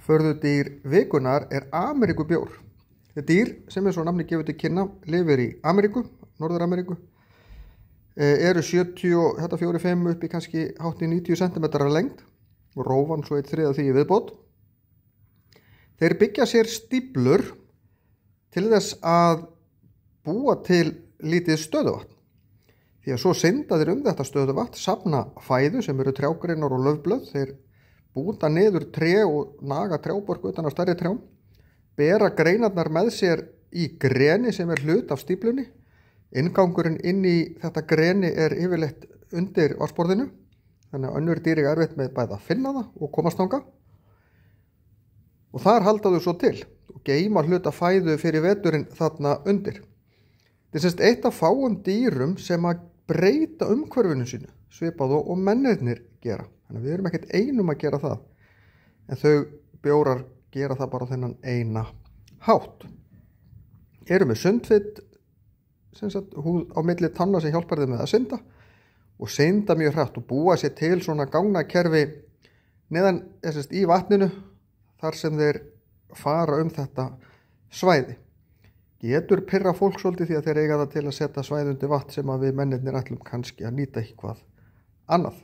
Förðudýr vikunar Ameríkubjór. Þetta dýr sem svo nafni gefur til kynna lifir í Ameríku, Norður-Ameríku, eru 74-5 upp í kannski hátt í 90 cm lengd og rófan svo 1/3 af því í viðbót. Þeir byggja sér stíflur til þess að búa til lítið stöðuvatn. Því að svo synda þeir þetta stöðuvatn, safna fæðu sem eru trjágreinar og laufblöð. Þeir búta niður tré og naga trjáborku utan á stærri trjám, bera greinarnar með sér í greni sem hlut af stíflunni. Inngangurinn inn í þetta greni yfirleitt undir vatnsborðinu, þannig að önnur dýr eiga erfitt með bæði að finna það og komast þangað. Og þar halda þau svo til og geyma hluta fæðu fyrir veturinn þarna undir. Þetta semst eitt af fáum dýrum sem að breyta umhverfinu sínu, svipað og mennirnir gera. Þannig að við erum ekkert einum að gera það, en þau bjórar gera það bara þennan eina hátt. Eru með sundfit, húð á milli tanna sem hjálpar þeim með að synda og synda mjög hratt og búa sér til svona gangnakerfi neðan í vatninu þar sem þeir fara þetta svæði. Getur pirra fólk svolítið því að þeir eiga það til að setja svæði undir vatn sem að við mennirnir ætlum kannski að nýta eitthvað annað.